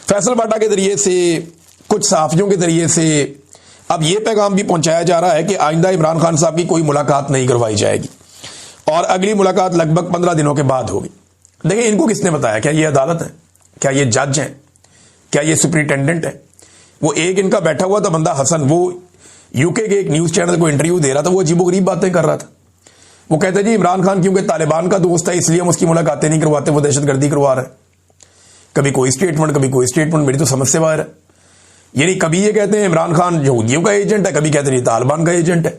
फैसल वाडा के जरिए से, कुछ सहाफियों के जरिए से अब यह पैगाम भी पहुंचाया जा रहा है कि आइंदा इमरान खान साहब की कोई मुलाकात नहीं करवाई जाएगी और अगली मुलाकात लगभग 15 दिनों के बाद होगी। देखिए, इनको किसने बताया? क्या ये अदालत है? क्या ये जज हैं? क्या ये सुपरिटेंडेंट है? वो एक इनका बैठा हुआ था बंदा हसन, वो यूके के एक न्यूज चैनल को इंटरव्यू दे रहा था, वो अजीबोगरीब बातें कर रहा था। वो कहते जी इमरान खान क्योंकि तालिबान का दोस्त है इसलिए हम उसकी मुलाकातें नहीं करवाते, वो दहशतगर्दी करवा रहे हैं। कभी कोई स्टेटमेंट, कभी कोई स्टेटमेंट, मेरी तो समझ से बाहर है। यानी कभी ये कहते हैं इमरान खान यहूदियों का एजेंट है, कभी कहते हैं तालिबान का एजेंट है,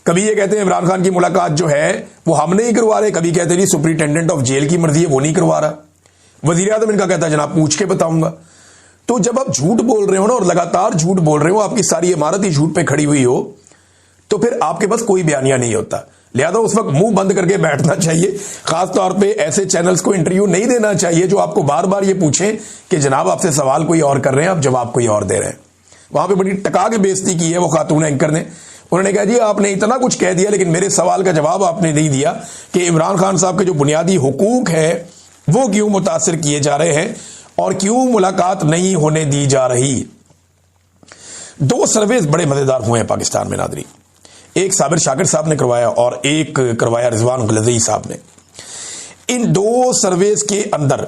कभी ये कहते हैं इमरान खान की मुलाकात जो है वो हम नहीं करवा रहे, कभी कहते हैं जी सुपरिटेंडेंट ऑफ जेल की मर्जी है वो नहीं करवा रहा। वजीर आजम इनका कहता है जनाब पूछ के बताऊंगा। तो जब आप झूठ बोल रहे हो ना और लगातार झूठ बोल रहे हो, आपकी सारी इमारत ही झूठ पे खड़ी हुई हो, तो फिर आपके पास कोई बयानिया नहीं होता। लिहाजा उस वक्त मुंह बंद करके बैठना चाहिए। खासतौर पे ऐसे चैनल्स को इंटरव्यू नहीं देना चाहिए जो आपको बार बार ये पूछें कि जनाब आपसे सवाल कोई और कर रहे हैं, आप जवाब कोई और दे रहे हैं। वहां पे बड़ी टका के बेइज्जती की है वो खातून एंकर ने। उन्होंने कहा जी आपने इतना कुछ कह दिया लेकिन मेरे सवाल का जवाब आपने नहीं दिया कि इमरान खान साहब के जो बुनियादी हुकूक है वो क्यों मुतासिर किए जा रहे हैं और क्यों मुलाकात नहीं होने दी जा रही। 2 सर्वेज बड़े मजेदार हुए हैं पाकिस्तान में नादरी। एक साबिर शाकिर साहब ने करवाया और एक करवाया रिजवान गलज़ई साहब ने। इन 2 सर्वेज के अंदर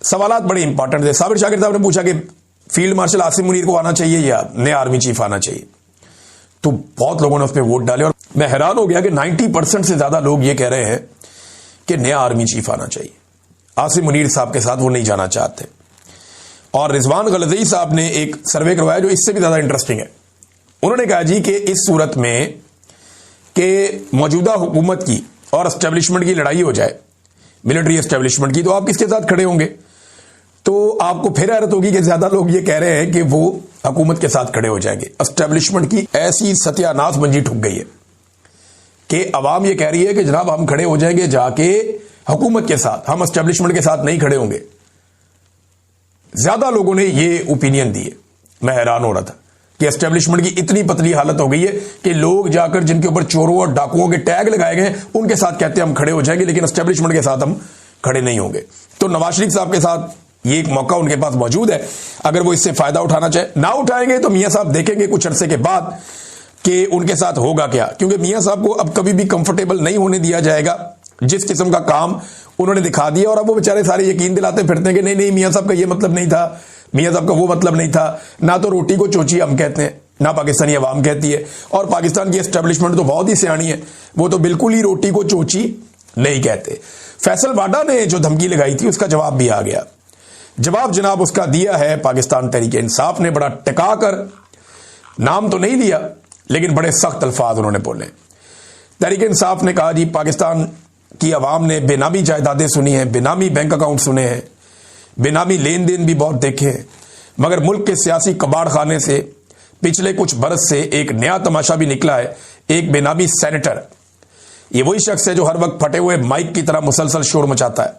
सवालात बड़े इंपॉर्टेंट थे। साबिर शाकिर साहब ने पूछा कि फील्ड मार्शल आसिम मुनीर को आना चाहिए या नया आर्मी चीफ आना चाहिए। तो बहुत लोगों ने उस पर वोट डाले और मैं हैरान हो गया कि 90% से ज्यादा लोग ये कह रहे हैं कि नया आर्मी चीफ आना चाहिए। आसिम मुनीर साहब के साथ वो नहीं जाना चाहते। और रिजवान गलज़ई साहब ने एक सर्वे करवाया जो इससे भी ज्यादा इंटरेस्टिंग है। उन्होंने कहा जी कि इस सूरत में कि मौजूदा हुकूमत की और एस्टेब्लिशमेंट की लड़ाई हो जाए, मिलिट्री एस्टेब्लिशमेंट की, तो आप किसके साथ खड़े होंगे? तो आपको फिर हैरत होगी कि ज्यादा लोग ये कह रहे हैं कि वो हुकूमत के साथ खड़े हो जाएंगे। एस्टेब्लिशमेंट की ऐसी सत्यानाश मंजी ठुक गई है कि अवाम ये कह रही है कि जनाब हम खड़े हो जाएंगे जाके हुकूमत के साथ, हम एस्टेब्लिशमेंट के साथ नहीं खड़े होंगे। ज्यादा लोगों ने ये ओपिनियन दी है। मैं हैरान हो रहा था कि एस्टेब्लिशमेंट की इतनी पतली हालत हो गई है कि लोग जाकर जिनके ऊपर चोरों और डाकुओं के टैग लगाए गए उनके साथ कहते हैं हम खड़े हो जाएंगे, लेकिन एस्टेब्लिशमेंट के साथ हम खड़े नहीं होंगे। तो नवाज शरीफ साहब के साथ ये एक मौका उनके पास मौजूद है। अगर वो इससे फायदा उठाना चाहे, ना उठाएंगे तो मियां साहब देखेंगे कुछ अरसे के बाद कि उनके साथ होगा क्या। क्योंकि मियां साहब को अब कभी भी कंफर्टेबल नहीं होने दिया जाएगा। जिस किस्म का काम उन्होंने दिखा दिया और अब वो बेचारे सारे यकीन दिलाते फिरते हैं कि नहीं नहीं मियां साहब का ये मतलब नहीं था, मियां साहब का वो मतलब नहीं था। ना तो रोटी को चोची हम कहते हैं, ना पाकिस्तानी अवाम कहती है। और पाकिस्तान की एस्टेब्लिशमेंट तो बहुत ही सियानी है, वो तो बिल्कुल ही रोटी को चोची नहीं कहते। फैसल वाडा ने जो धमकी लगाई थी उसका जवाब भी आ गया। जवाब जनाब उसका दिया है पाकिस्तान तहरीक इंसाफ ने। बड़ा टिका कर, नाम तो नहीं दिया लेकिन बड़े सख्त अल्फाज उन्होंने बोले। तहरीक इंसाफ ने कहा जी पाकिस्तान की अवाम ने बेनामी जायदादें सुनी हैं, बेनामी बैंक अकाउंट सुने हैं, बेनामी लेन देन भी बहुत देखे हैं, मगर मुल्क के सियासी कबाड़ खाने से पिछले कुछ बरस से एक नया तमाशा भी निकला है। एक बेनामी सेनेटर, ये वही शख्स है जो हर वक्त फटे हुए माइक की तरह मुसलसल शोर मचाता है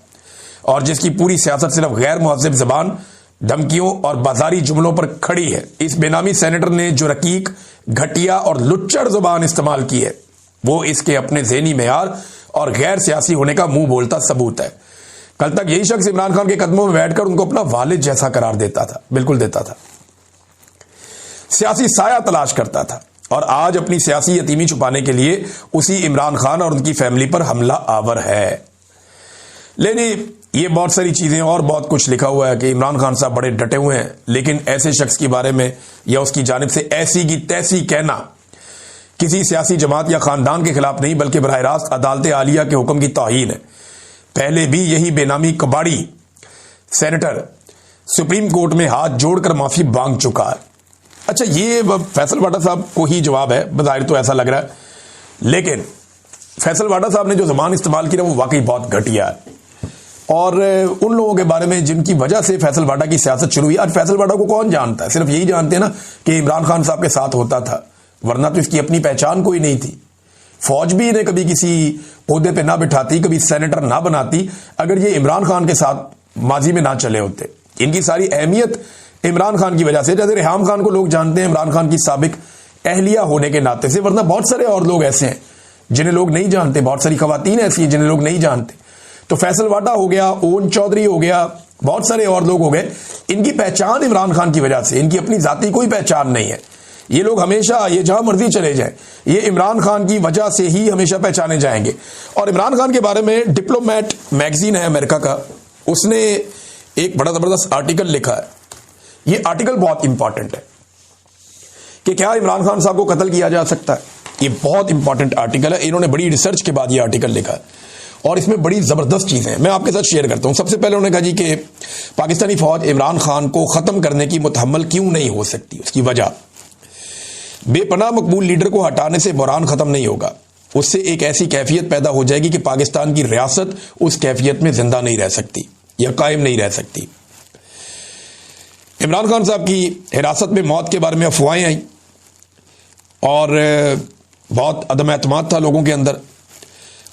और जिसकी पूरी सियासत सिर्फ गैर मुहज़्ज़ब ज़बान, धमकियों और बाजारी जुमलों पर खड़ी है। इस बेनामी सेनेटर ने जो रकीक, घटिया और लुच्चड़ जुबान इस्तेमाल की है वो इसके अपने ज़हनी मेयार और गैर सियासी होने का मुंह बोलता सबूत है। कल तक यही शख्स इमरान खान के कदमों में बैठकर उनको अपना वालिद जैसा करार देता था, बिल्कुल देता था, सियासी साया तलाश करता था और आज अपनी सियासी यतीमी छुपाने के लिए उसी इमरान खान और उनकी फैमिली पर हमला आवर है। लेकिन ये बहुत सारी चीजें और बहुत कुछ लिखा हुआ है कि इमरान खान साहब बड़े डटे हुए हैं, लेकिन ऐसे शख्स के बारे में या उसकी जानिब से ऐसी की तैसी कहना किसी सियासी जमात या खानदान के खिलाफ नहीं बल्कि बराह रास्त अदालत आलिया के हुक्म की तौहीन है। पहले भी यही बेनामी कबाड़ी सेनेटर सुप्रीम कोर्ट में हाथ जोड़कर माफी मांग चुका है। अच्छा, ये फैसल वाडा साहब को ही जवाब है, बज़ाहिर तो ऐसा लग रहा है, लेकिन फैसल वाडा साहब ने जो जबान इस्तेमाल की ना वो वाकई बहुत घटिया है। और उन लोगों के बारे में जिनकी वजह से फैसल वाडा की सियासत शुरू हुई, आज फैसल वाडा को कौन जानता है? सिर्फ यही जानते हैं ना कि इमरान खान साहब के साथ होता था, वरना तो इसकी अपनी पहचान कोई नहीं थी। फौज भी इन्हें कभी किसी ओहदे पे ना बिठाती, कभी सेनेटर ना बनाती अगर ये इमरान खान के साथ माजी में ना चले होते। इनकी सारी अहमियत इमरान खान की वजह से, जैसे रेहाम खान को लोग जानते हैं इमरान खान की साबिक अहलिया होने के नाते से, वरना बहुत सारे और लोग ऐसे हैं जिन्हें लोग नहीं जानते, बहुत सारी खवातीन ऐसी हैं जिन्हें लोग नहीं जानते। तो फैसल वाडा हो गया, ओन चौधरी हो गया, बहुत सारे और लोग हो गए, इनकी पहचान इमरान खान की वजह से, इनकी अपनी जाति कोई पहचान नहीं है। ये लोग हमेशा, ये जहां मर्जी चले जाएं, ये इमरान खान की वजह से ही हमेशा पहचाने जाएंगे। और इमरान खान के बारे में डिप्लोमेट मैगजीन है अमेरिका का, उसने एक बड़ा जबरदस्त आर्टिकल लिखा है। ये आर्टिकल बहुत इंपॉर्टेंट है कि क्या इमरान खान साहब को कत्ल किया जा सकता है। ये बहुत इंपॉर्टेंट आर्टिकल है, इन्होंने बड़ी रिसर्च के बाद ये आर्टिकल लिखा है और इसमें बड़ी जबरदस्त चीजें हैं, मैं आपके साथ शेयर करता हूं। सबसे पहले उन्होंने कहा जी कि पाकिस्तानी फौज इमरान खान को खत्म करने की मुतहम्मल क्यों नहीं हो सकती। उसकी वजह, बेपनाह मकबूल लीडर को हटाने से बहरान खत्म नहीं होगा, उससे एक ऐसी कैफियत पैदा हो जाएगी कि पाकिस्तान की रियासत उस कैफियत में जिंदा नहीं रह सकती या कायम नहीं रह सकती। इमरान खान साहब की हिरासत में मौत के बारे में अफवाहें आई और बहुत अदम एतमाद था लोगों के अंदर,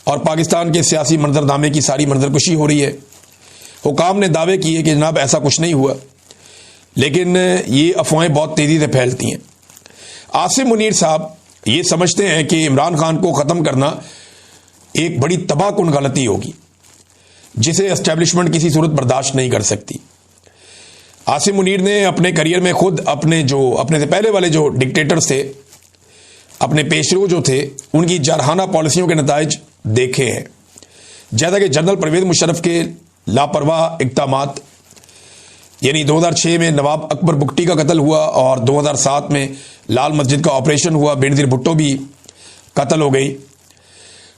और पाकिस्तान के सियासी मंजरनामे की सारी मंजरकशी हो रही है। हुकाम ने दावे किए कि जनाब ऐसा कुछ नहीं हुआ, लेकिन ये अफवाहें बहुत तेजी से फैलती हैं। आसिम मुनीर साहब ये समझते हैं कि इमरान खान को ख़त्म करना एक बड़ी तबाहकुन गलती होगी जिसे एस्टेब्लिशमेंट किसी सूरत बर्दाश्त नहीं कर सकती। आसिम मुनीर ने अपने करियर में खुद अपने से पहले वाले जो डिक्टेटर्स थे, अपने पेशरो जो थे, उनकी जारहाना पॉलिसियों के नताइज देखे हैं। जैसा कि जनरल परवेज मुशर्रफ के लापरवाह इक़दामात, यानी 2006 में नवाब अकबर बुगटी का कत्ल हुआ और 2007 में लाल मस्जिद का ऑपरेशन हुआ, बेनज़ीर भुट्टो भी कत्ल हो गई।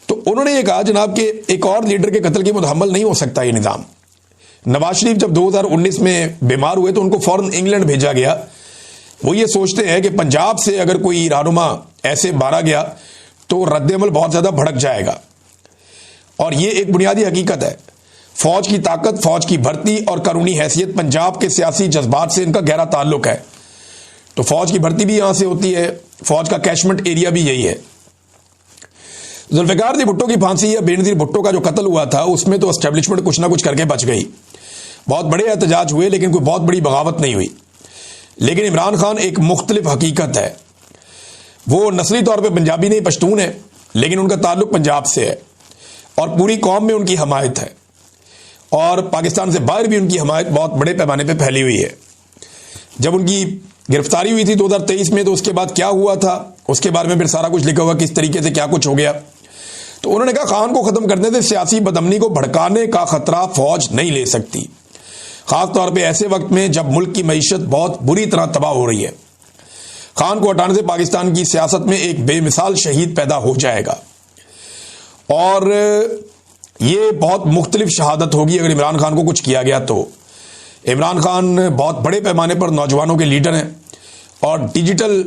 तो उन्होंने ये कहा जनाब कि एक और लीडर के कत्ल की मुतहम्मल नहीं हो सकता ये निज़ाम। नवाज शरीफ जब 2019 में बीमार हुए तो उनको फौरन इंग्लैंड भेजा गया। वो ये सोचते हैं कि पंजाब से अगर कोई रहनुमा ऐसे मारा गया तो रद्द-ए-अमल बहुत ज़्यादा भड़क जाएगा, और ये एक बुनियादी हकीकत है। फौज की ताकत, फौज की भर्ती और कानूनी हैसियत पंजाब के सियासी जज्बात से इनका गहरा ताल्लुक है। तो फौज की भर्ती भी यहां से होती है, फौज का कैशमेंट एरिया भी यही है। जुल्फिकार जी भुट्टो की फांसी या बेनज़ीर भुट्टो का जो कत्ल हुआ था, उसमें तो एस्टेब्लिशमेंट कुछ ना कुछ करके बच गई। बहुत बड़े एहतजाज हुए लेकिन कोई बहुत बड़ी बगावत नहीं हुई। लेकिन इमरान खान एक मुख्तलिफ हकीकत है। वो नस्ली तौर पर पंजाबी नहीं, पश्तून है, लेकिन उनका ताल्लुक पंजाब से है और पूरी कौम में उनकी हमायत है, और पाकिस्तान से बाहर भी उनकी हमायत बहुत बड़े पैमाने पर फैली हुई है। जब उनकी गिरफ्तारी हुई थी 2023 में, तो उसके बाद क्या हुआ था उसके बारे में फिर सारा कुछ लिखा हुआ, किस तरीके से क्या कुछ हो गया। तो उन्होंने कहा खान को खत्म करने से सियासी बदअमनी को भड़काने का खतरा फौज नहीं ले सकती, खासतौर पर ऐसे वक्त में जब मुल्क की मईशत बहुत बुरी तरह तबाह हो रही है। खान को हटाने से पाकिस्तान की सियासत में एक बेमिसाल शहीद पैदा हो जाएगा, और ये बहुत मुख्तलिफ शहादत होगी अगर इमरान खान को कुछ किया गया तो। इमरान खान बहुत बड़े पैमाने पर नौजवानों के लीडर हैं और डिजिटल